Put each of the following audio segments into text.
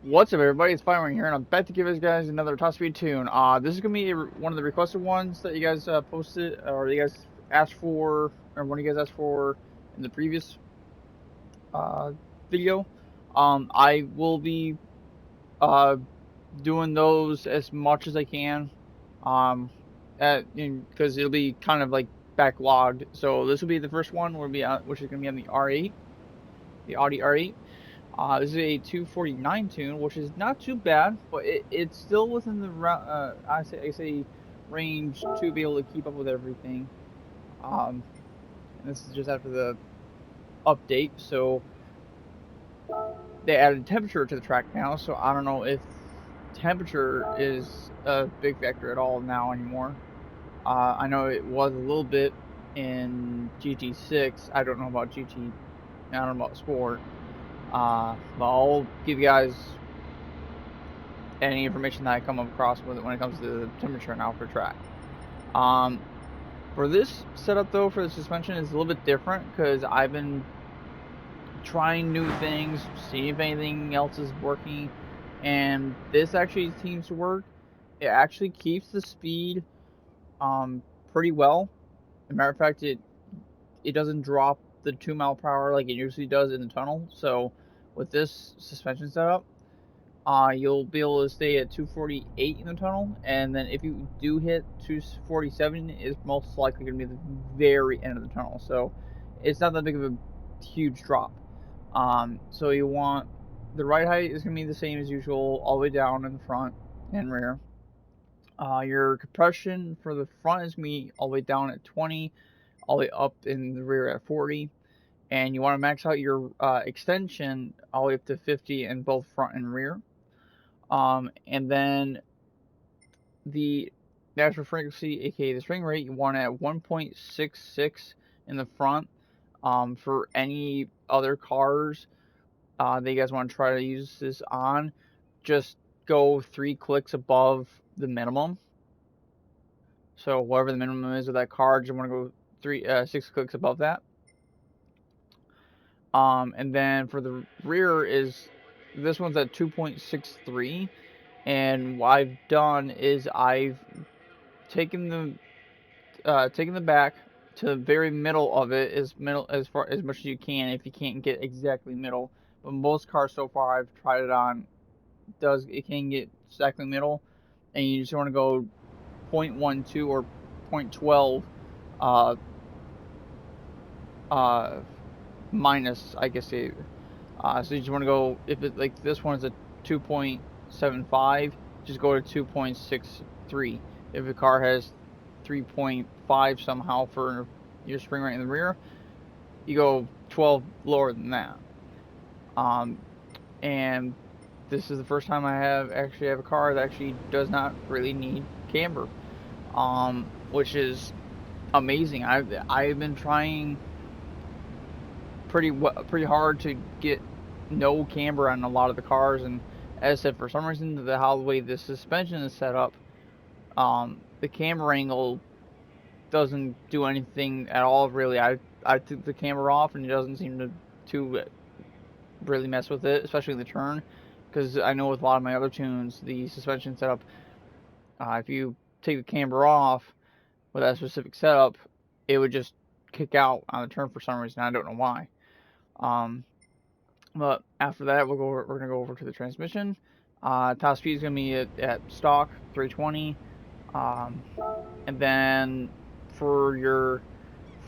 What's up, everybody? It's Firing here, and I'm back to give you guys another top speed tune. This is gonna be one of the requested ones that you guys posted, or you guys asked for, or one of you guys asked for in the previous uh, video. I will be uh, doing those as much as I can, because it'll be kind of like backlogged. So this will be the first one, will be which is gonna be on the R8, the Audi R8. This is a 249 tune, which is not too bad, but it's still within the I say range to be able to keep up with everything. Um, and this is just after the update, so they added temperature to the track now. So I don't know if temperature is a big factor at all now anymore. I know it was a little bit in GT6. I don't know about GT. I don't know about Sport. But I'll give you guys any information that I come across with it when it comes to the temperature now for track. For this setup though, for the suspension, is a little bit different because I've been trying new things, seeing if anything else is working, and this actually seems to work. It actually keeps the speed pretty well. As a matter of fact, it doesn't drop the 2 mile per hour like it usually does in the tunnel. So with this suspension setup, you'll be able to stay at 248 in the tunnel, and then if you do hit 247, it's most likely going to be the very end of the tunnel. So it's not that big of a huge drop. So you want the ride height is going to be the same as usual, all the way down in the front and rear. Your compression for the front is going to be all the way down at 20, all the way up in the rear at 40. And you want to max out your extension all the way up to 50 in both front and rear. And then the natural frequency, aka the spring rate, you want at 1.66 in the front. For any other cars that you guys want to try to use this on, just go 3 clicks above the minimum. So whatever the minimum is of that car, just want to go 6 clicks above that. And then for the rear is this one's at 2.63. And what I've done is I've taken the back to the very middle of it, as far as much as you can, if you can't get exactly middle. But most cars so far I've tried it on it can get exactly middle, and you just want to go 0.12 or 0.12 uh uh minus, I guess it. So you just want to go, if it like this one's a 2.75, just go to 2.63. If the car has 3.5 somehow for your spring rate in the rear, you go 12 lower than that. And this is the first time I have a car that actually does not really need camber, which is amazing. I've been trying pretty hard to get no camber on a lot of the cars, and as I said, for some reason, the way the suspension is set up, the camber angle doesn't do anything at all really. I took the camber off, and it doesn't seem to really mess with it, especially in the turn, because I know with a lot of my other tunes, the suspension setup, if you take the camber off with that specific setup, it would just kick out on the turn for some reason. I don't know why. But after that, we're gonna go over to the transmission. Top speed is gonna be at stock 320, and then for your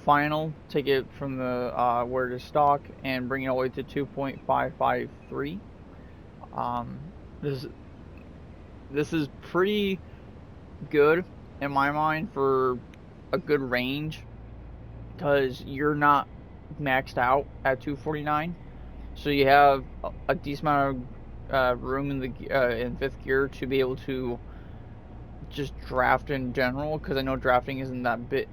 final, take it from the where it is stock and bring it all the way to 2.553. Um, this this is pretty good in my mind for a good range, because you're not maxed out at 249. So you have a decent amount of room in the in fifth gear to be able to just draft in general. Because I know drafting it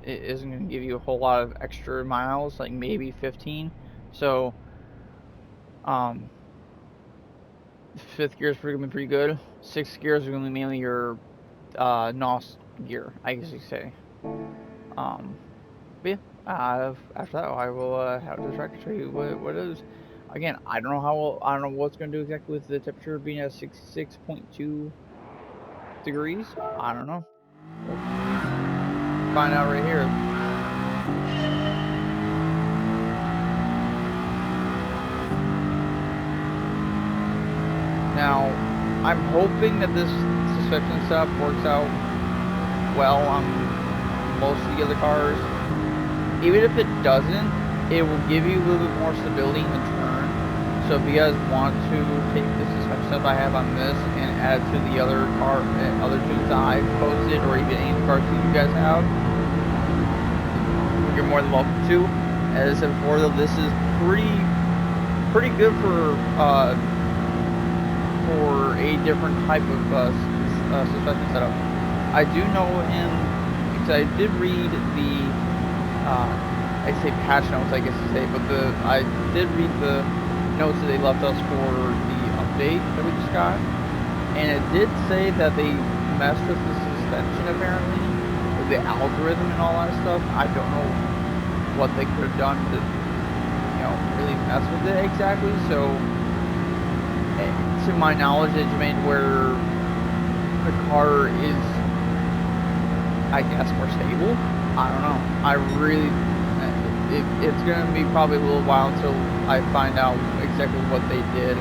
isn't going to give you a whole lot of extra miles, like maybe 15. So fifth gear is pretty good. Sixth gear is going to be mainly your NOS gear, I guess you could say. But yeah, after that, I will have the tractor show you what it is. Again, I don't know I don't know what's going to do exactly with the temperature being at 66.2 degrees. I don't know. We'll find out right here. Now, I'm hoping that this suspension setup works out well on most of the other cars. Even if it doesn't, it will give you a little bit more stability in the turn. So if you guys want to take the suspension setup I have on this and add to the other tunes that I've posted, or even any cars that you guys have, you're more than welcome to. As I said before, though, this is pretty good for a different type of suspension setup. I do know because I did read the I'd say patch notes, I guess to say, but I did read the notes that they left us for the update that we just got, and it did say that they messed with the suspension apparently, with the algorithm and all that stuff. I don't know what they could have done to, really mess with it exactly. So, to my knowledge, it's made where the car is, I guess, more stable. I don't know. It's gonna be probably a little while until I find out exactly what they did.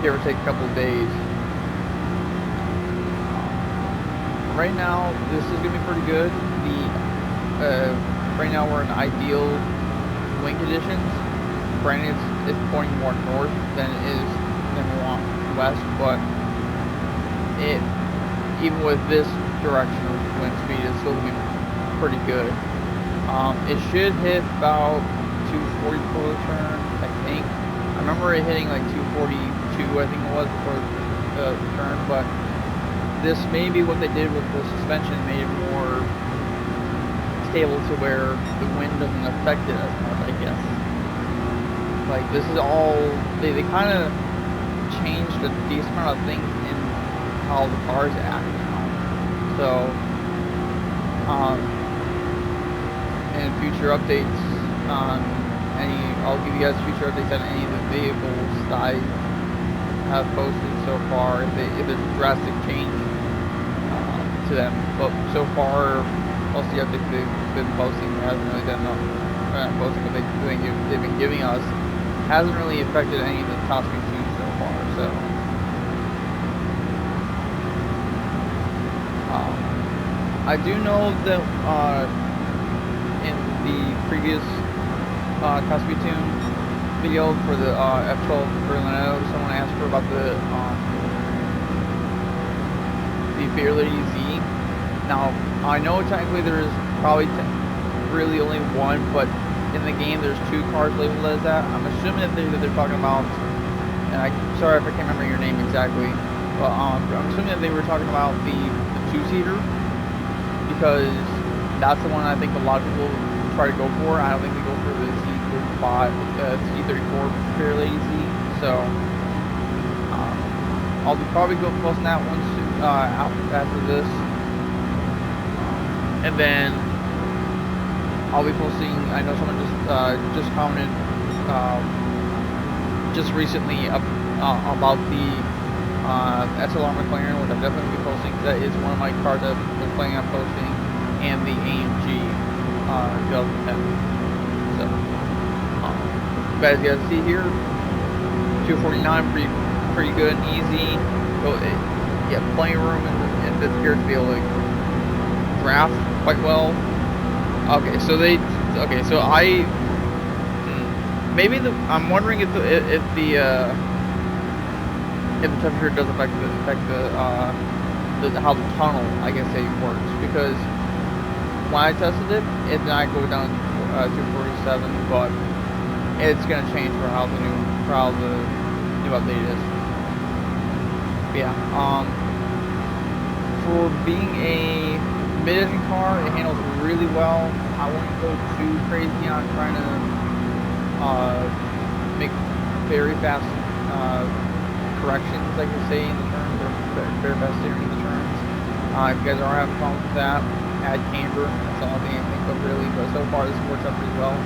Give or take a couple of days. Right now, this is gonna be pretty good. Right now we're in ideal wind conditions. Granted, it's pointing more north than it is west, but even with this direction of wind speed, it's still gonna be pretty good. It should hit about 240 per turn, I think. I remember it hitting like 242, I think it was, before the turn, but this may be what they did with the suspension, made it more stable to where the wind doesn't affect it as much, I guess. Like, this is all, they kind of changed a decent amount of things in how the cars act now. So, and future updates on I'll give you guys future updates on any of the vehicles that I have posted so far, if there's a drastic change to them. But so far, most of the updates they've been posting hasn't really done enough posting what they've been giving us hasn't really affected any of the top speed tunes so far. So I do know that in the previous top speed tune video for the F12 Berlino, someone asked for about the Beer Lady Z. Now, I know technically there's probably really only one, but in the game there's two cars labeled as that. I'm assuming that they're talking about, and sorry if I can't remember your name exactly, but I'm assuming that they were talking about the two-seater, because that's the one I think a lot of people try to go for. I don't think they go for the Z34 Beer Lady Z. So I'll probably go posting that one out after this, and then I'll be posting. I know someone just commented just recently about the SLR McLaren, which I'll definitely be posting. That is one of my cars I've been planning on posting, and the AMG 2010. So, you guys see here, 249, pretty good and easy. So yeah, plenty of room in this gear to be able to draft quite well. Okay, so I'm wondering if the temperature does affect how the tunnel, I guess, works, because when I tested it, it did not go down to 247, but it's gonna change for how the new update is. But yeah, for being a mid-engine car, it handles really well. I wouldn't go too crazy on trying to make very fast corrections, like you say, in the turns, or very fast steering in the turns. If you guys are having problems with that, add camber. That's the only thing I think of really. But so far, this works out pretty well.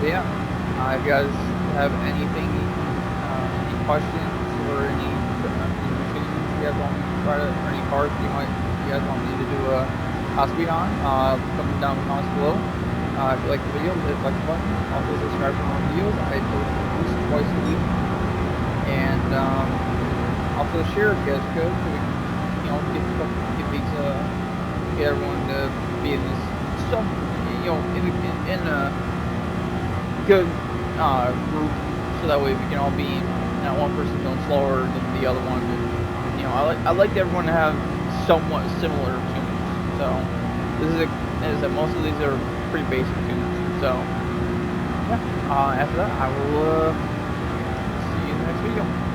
But yeah, If you guys have anything, any questions or any machines you guys want me to try to, or any cars you guys want me to do a speed on, comment down in the comments below. If you like the video, hit the like button. Also subscribe for more videos. I post at least twice a week. And also share if you guys could, so we can, get everyone to be in this stuff, in a good group, so that way we can all be not one person going slower than the other one. And, I like everyone to have somewhat similar tunes. So as I said, most of these are pretty basic tunes. So yeah. After that, I will see you in the next video.